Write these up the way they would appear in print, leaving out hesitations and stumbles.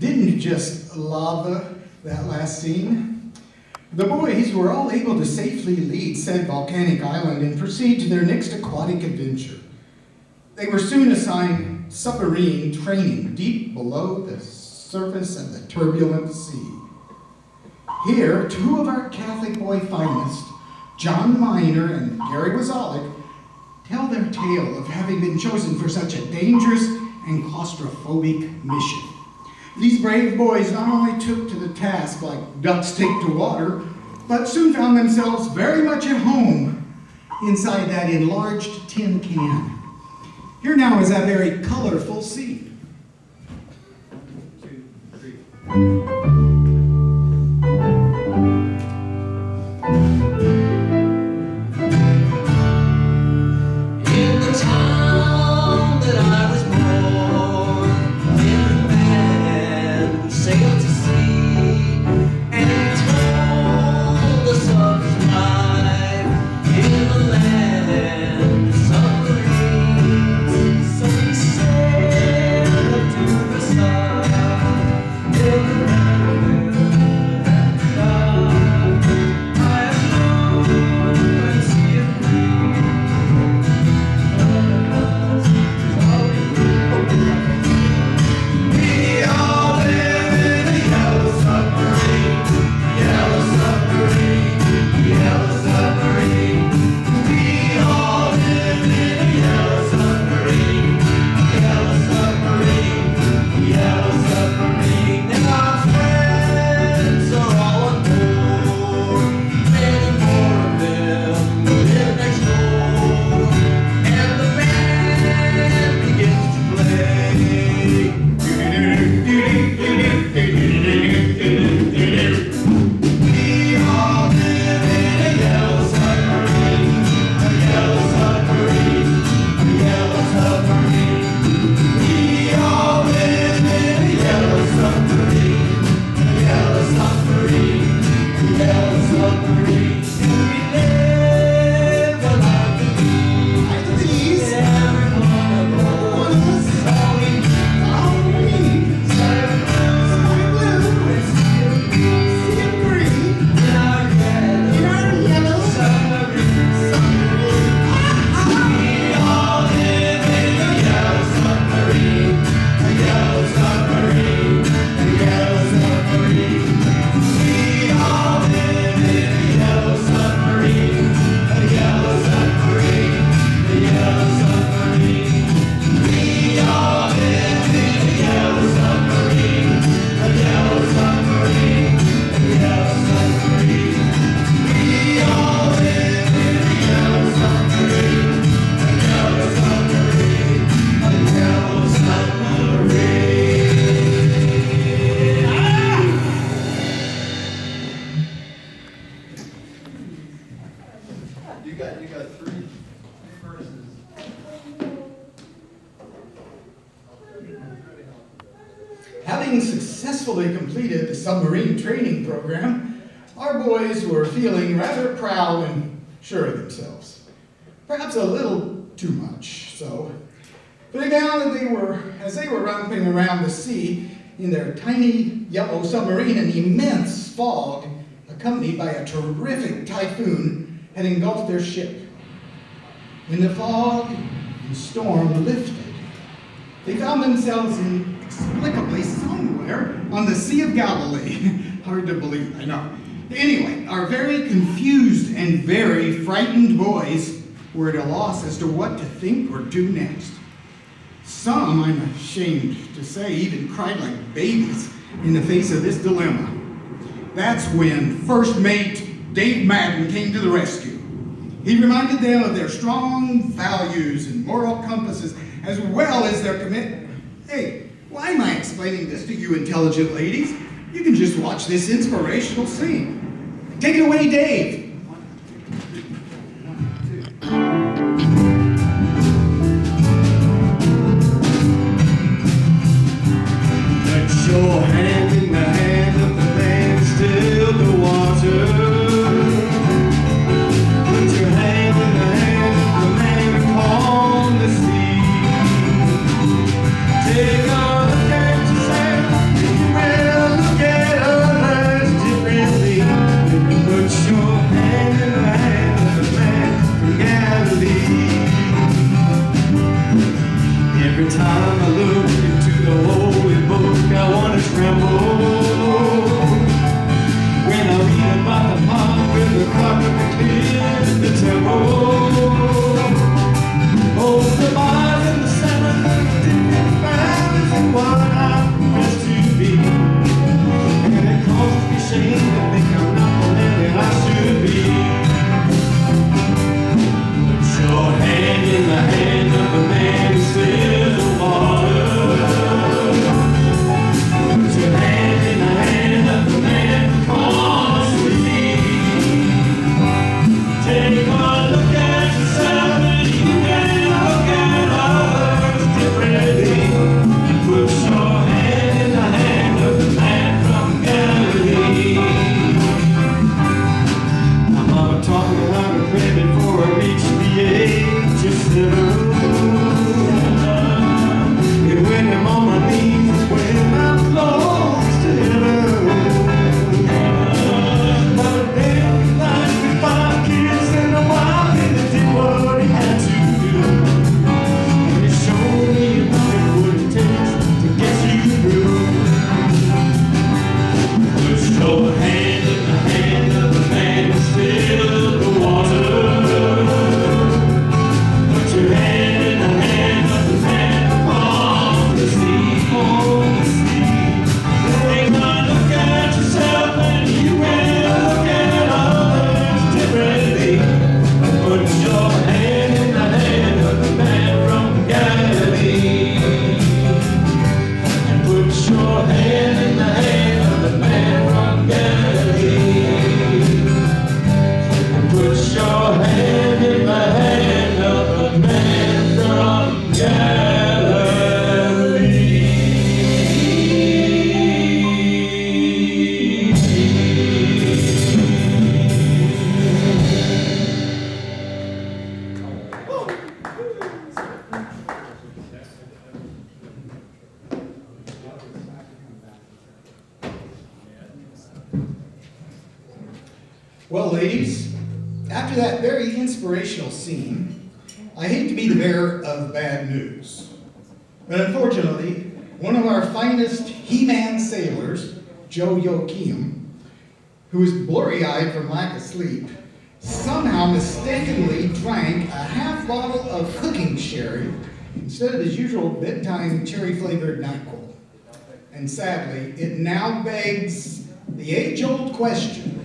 Didn't you just love that last scene? The boys were all able to safely leave said volcanic island and proceed to their next aquatic adventure. They were soon assigned submarine training deep below the surface of the turbulent sea. Here, two of our Catholic boy finest, John Miner and Gary Wazalik, tell their tale of having been chosen for such a dangerous and claustrophobic mission. These brave boys not only took to the task like ducks take to water, but soon found themselves very much at home inside that enlarged tin can. Here now is that very colorful scene. 1, 2, 3. Having successfully completed the submarine training program, our boys were feeling rather proud and sure of themselves. Perhaps a little too much so. For they found that as they were romping around the sea in their tiny yellow submarine, an immense fog, accompanied by a terrific typhoon, had engulfed their ship. When the fog and storm lifted, they found themselves inexplicably somewhere on the Sea of Galilee. Hard to believe, I know. Anyway, our very confused and very frightened boys were at a loss as to what to think or do next. Some, I'm ashamed to say, even cried like babies in the face of this dilemma. That's when First Mate Dave Madden came to the rescue. He reminded them of their strong values and moral compasses, as well as their commitment. Hey, why am I explaining this to you intelligent ladies? You can just watch this inspirational scene. Take it away, Dave. Put your hand in the hand of the man, still the water. Put your hand in the hand of the man who calmed the sea. Take all the catches and hand in the hand of the man from Galilee. Put your hand in the hand of the man from Galilee. Well, ladies, after that very inspirational scene, I hate to be the bearer of bad news. But unfortunately, one of our finest He-Man sailors, Joe Yoakim, who was blurry-eyed from lack of sleep, somehow mistakenly drank a half bottle of cooking sherry instead of his usual bedtime cherry-flavored NyQuil. And sadly, it now begs the age-old question: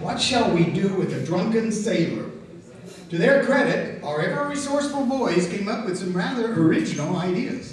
what shall we do with a drunken sailor? To their credit, our ever-resourceful boys came up with some rather original ideas.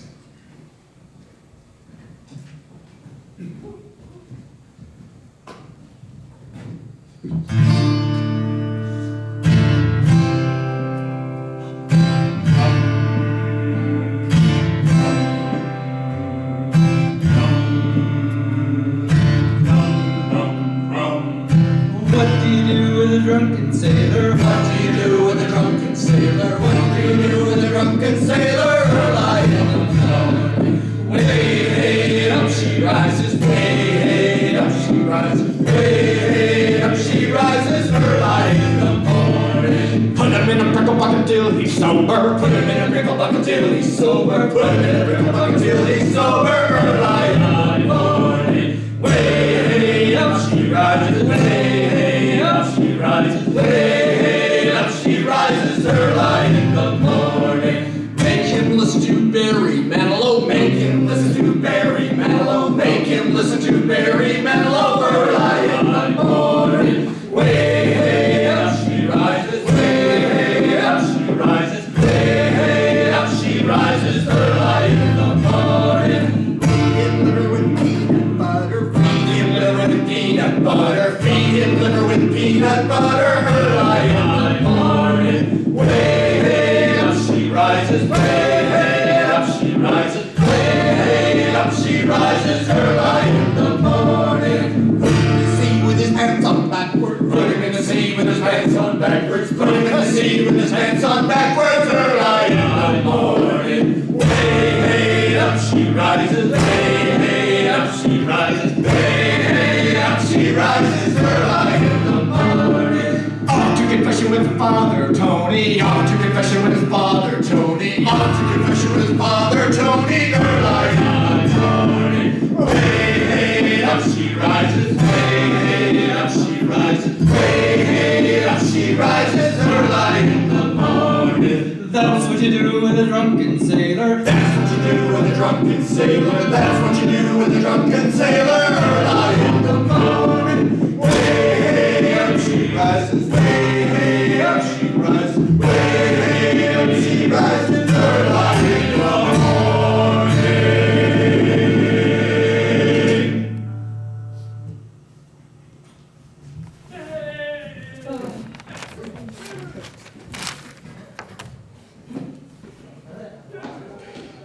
Drunken sailor, what do you do with a drunken sailor? What do you do with a drunken sailor? Early in the morning, way hey up she rises, way hey up she rises, way hey up she rises. Early in the morning, put him in a pickle bucket till he's sober. Put him in a pickle bucket till he's sober. Put him in a pickle bucket till he's sober. Early in the morning, way hey up she rises, way hey up she rises, way up she rises early in the morning. Make him listen to Barry Manilow, make him listen to Barry Manilow, make him listen to Barry Manilow early in the morning. Way up she rises, way up she rises, way up she rises early in the morning. Feed him liver with peanut butter, feed him liver with peanut butter, feed him liver with peanut butter early in the morning. Way up she rises, way up she rises, way up she rises early in the morning. Put him in the sea with his pants on backwards, put him in the sea with his pants on backwards, put him in the sea with his pants on backwards early in the morning. Way up she rises, way up she rises, way up she rises early in the morning. Off to confession with Father Tony, off to confession with his father Tony, off to confession with his father Tony early in the morning. Way up she rises, way up she rises, way up she rises early in the morning. That's what you do with a drunken sailor. That's what you do with a drunken sailor. That's what you do with a drunken sailor early in the morning. Way up she rises, way up she rises, way up she rises early in the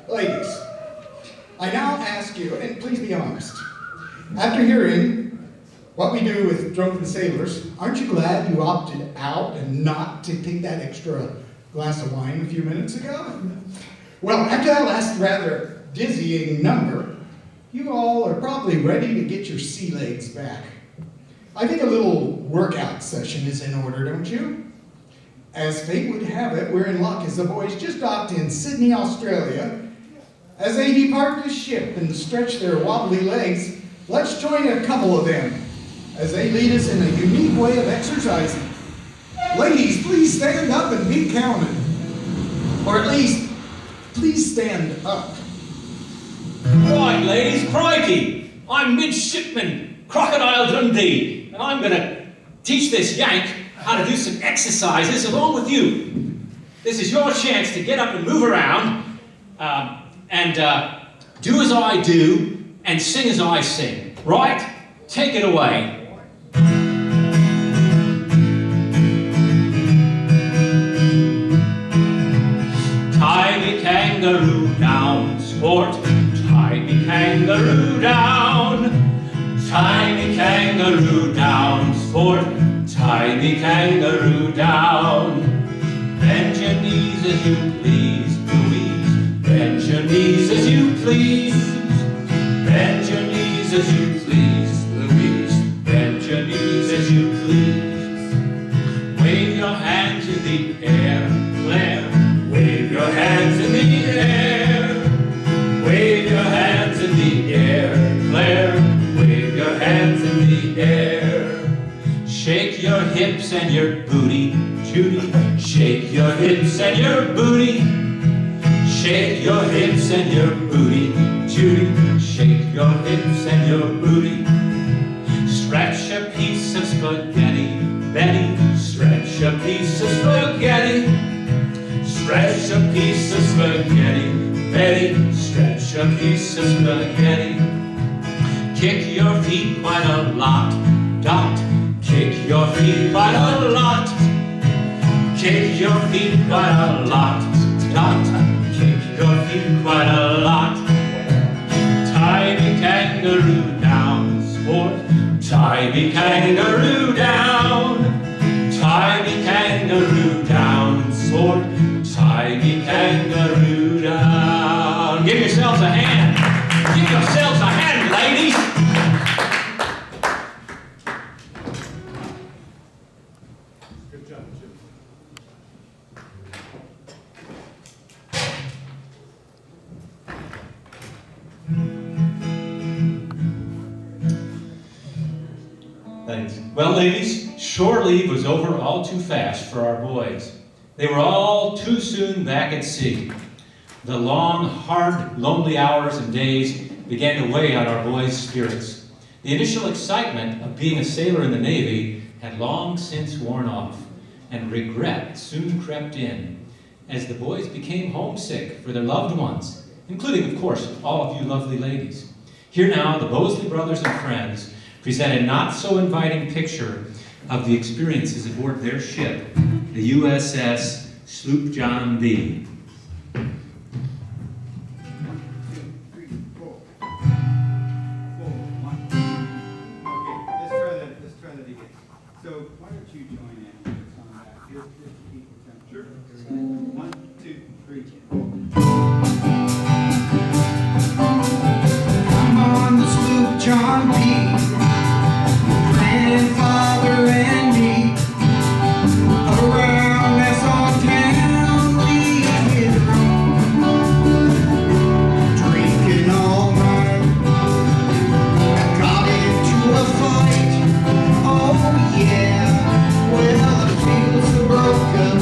Ladies, I now ask you, and please be honest, after hearing what we do with drunken sailors, aren't you glad you opted out and not to take that extra glass of wine a few minutes ago? Well, after that last rather dizzying number, you all are probably ready to get your sea legs back. I think a little workout session is in order, don't you? As fate would have it, we're in luck as the boys just docked in Sydney, Australia. As they depart the ship and stretch their wobbly legs, let's join a couple of them as they lead us in a unique way of exercising. Ladies, please stand up and be counted. Or at least, please stand up. Right, ladies, crikey! I'm Midshipman Crocodile Dundee, and I'm gonna teach this Yank how to do some exercises along with you. This is your chance to get up and move around, and do as I do, and sing as I sing. Right? Take it away. Tie me kangaroo down, sport. Tie me kangaroo down. Tie me kangaroo down, sport. Tie me kangaroo down. Bend your knees as you please, Louise. Bend your knees as you please. Bend your knees as you please, Louise. Bend your knees as you please. Wave your hands in the air, Claire. Wave your hands in the air. Wave your hands in the air, Claire. Wave your hands in the air. Shake your hips and your booty, Judy. Shake your hips and your booty. Shake your hips and your booty, Judy. Shake your hips and your booty. Stretch a piece of spaghetti, Betty. Stretch a piece of spaghetti. Stretch a piece of spaghetti, Betty. Stretch a piece of spaghetti. Kick your feet quite a lot, Dot. Kick your feet quite a lot. Kick your feet quite a lot, Dot. Kick your feet quite a lot. Tie me kangaroo down, sport. Tie me kangaroo down. Tie me kangaroo down, sport. Tie me kangaroo down. Give yourselves a hand. Give yourselves a hand, ladies. Good job, Jim. Thanks. Well, ladies, shore leave was over all too fast for our boys. They were all too soon back at sea. The long, hard, lonely hours and days began to weigh on our boys' spirits. The initial excitement of being a sailor in the Navy had long since worn off, and regret soon crept in as the boys became homesick for their loved ones, including, of course, all of you lovely ladies. Here now, the Bosley brothers and friends present a not-so-inviting picture of the experiences aboard their ship, the USS Sloop John B. So why don't you join in on that? Just keep the temperature. Sure. 1, 2, 3, 4. I'm on the sloop John B. Grandfather and me. Around that song town we hit roam. Drinking all night. Got into a fight. Oh yeah, well it feels so broken,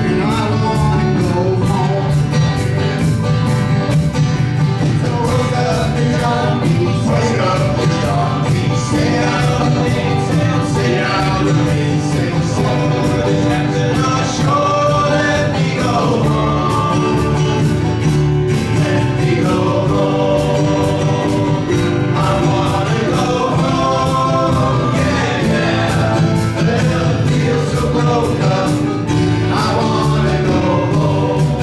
and I wanna go home. So wake up and John B, wake up and John B, stay out of the mainsail, stay out of the mainsail, so the captain ashore, let me go home, let me go home, I wanna go home, yeah, well, it feels so broken, I wanna go home.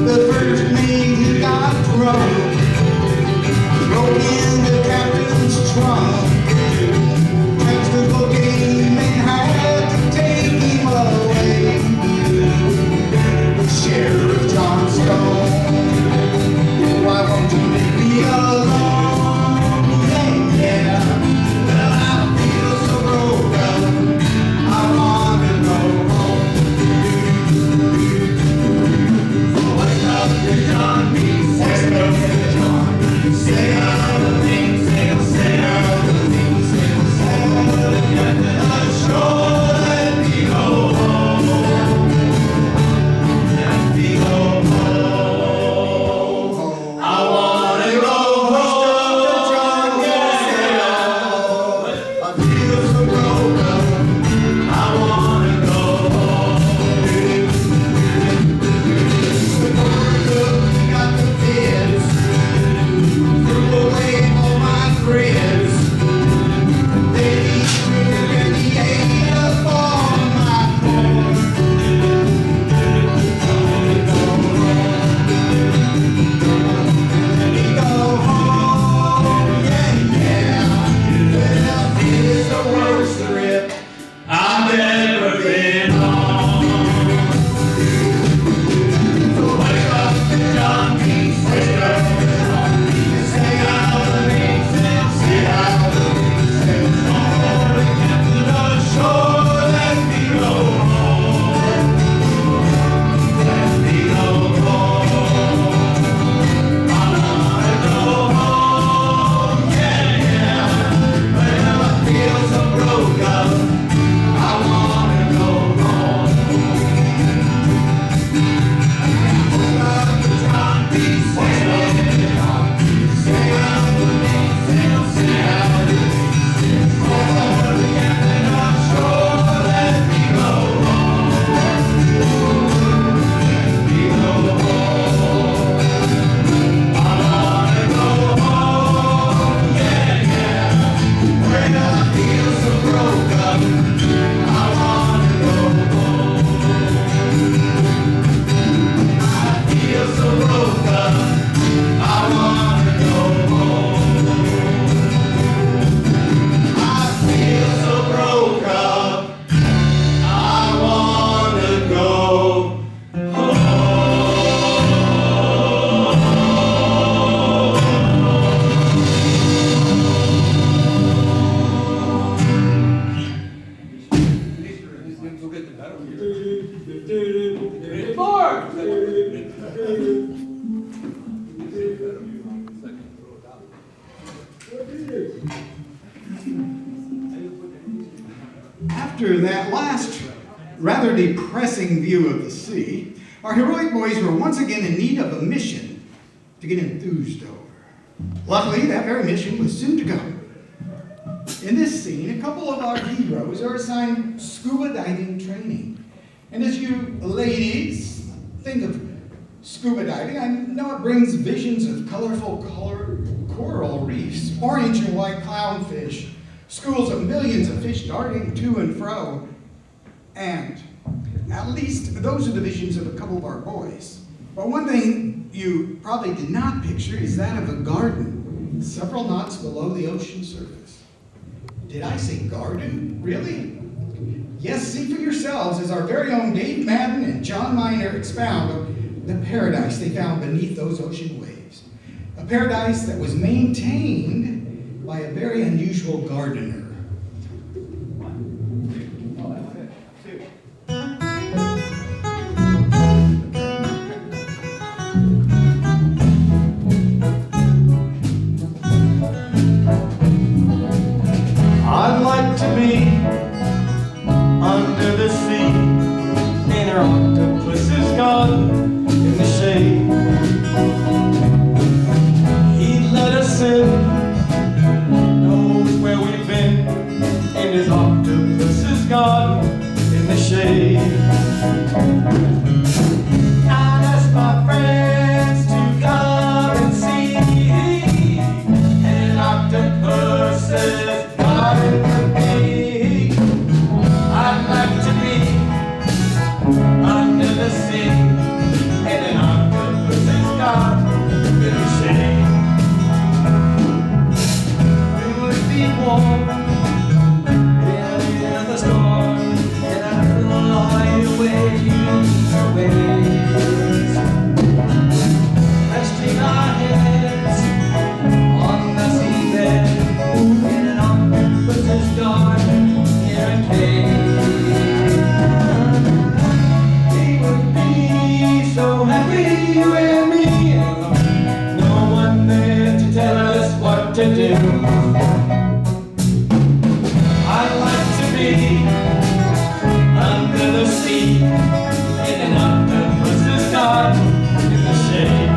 The first mate, he got drunk, broke in the captain's trunk, After that last rather depressing view of the sea, our heroic boys were once again in need of a mission to get enthused over. Luckily, that very mission was soon to come. In this scene, a couple of our heroes are assigned scuba diving training. And as you ladies think of scuba diving, I know it brings visions of colorful coral reefs, orange and white clownfish, schools of millions of fish darting to and fro, and at least those are the visions of a couple of our boys. But one thing you probably did not picture is that of a garden several knots below the ocean surface. Did I say garden? Really? Yes, see for yourselves as our very own Dave Madden and John Miner expound of the paradise they found beneath those ocean waves. A paradise that was maintained by a very unusual gardener. I'd like to be under the sea in our octopus's garden in the shade. He'd let us in, knows where we've been in his octopus's garden in the shade. I'd ask my friends to come and see an octopus's garden with me. I'd like to be under the sea in an octopus's garden in the shade. We would be warm in the storm, and I'd fly away the waves, resting our heads on the seabed in an octopus's garden near a cave. We would be so happy, you and me, no one there to tell us what to do. I'd like to be under the sea in an octopus's garden in the shade.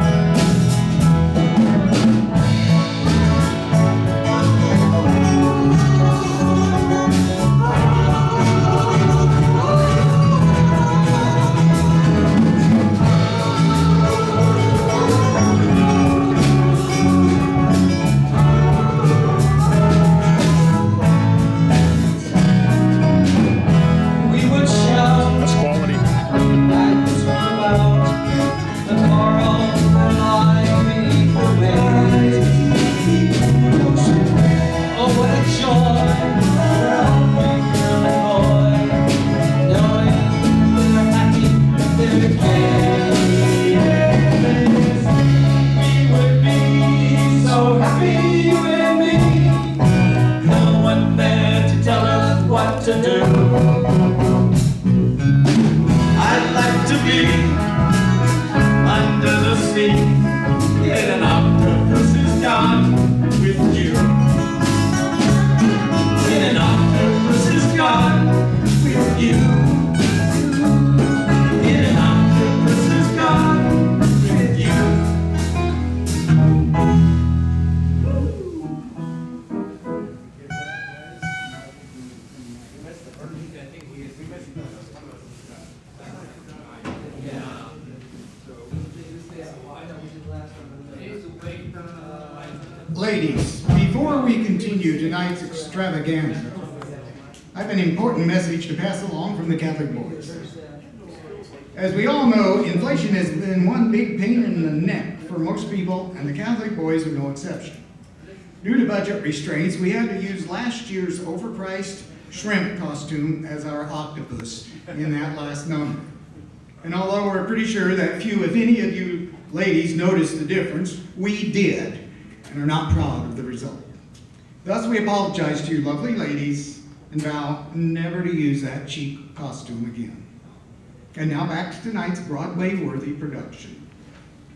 We would shout That's quality. and swim about the coral that lie beneath the waves. Oh, what a joy for every girl and boy, knowing they're happy, they're gay. We would be so happy, you and me, no one there to tell us what to do. I'd like to be under the sea in an octopus's garden with you. In an octopus's garden with you. In an octopus's garden with you. Ladies, before we continue tonight's extravaganza, I have an important message to pass along from the Catholic boys. As we all know, inflation has been one big pain in the neck for most people, and the Catholic boys are no exception. Due to budget restraints, we had to use last year's overpriced shrimp costume as our octopus in that last number. And although we're pretty sure that few, if any of you ladies noticed the difference, we did, and are not proud of the result. Thus, we apologize to you lovely ladies and vow never to use that cheap costume again. And now back to tonight's Broadway-worthy production.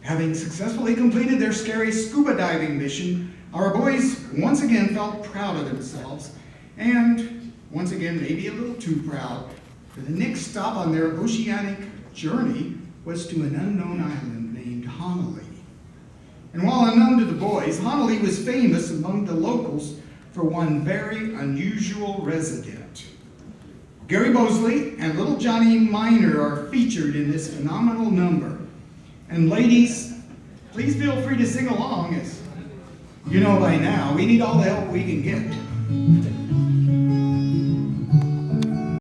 Having successfully completed their scary scuba diving mission, our boys once again felt proud of themselves and once again maybe a little too proud, for the next stop on their oceanic journey was to an unknown island named Honolulu. And while unknown to the boys, Honolulu was famous among the locals for one very unusual resident. Gary Mosley and little Johnny Miner are featured in this phenomenal number. And ladies, please feel free to sing along, as you know by now, we need all the help we can get.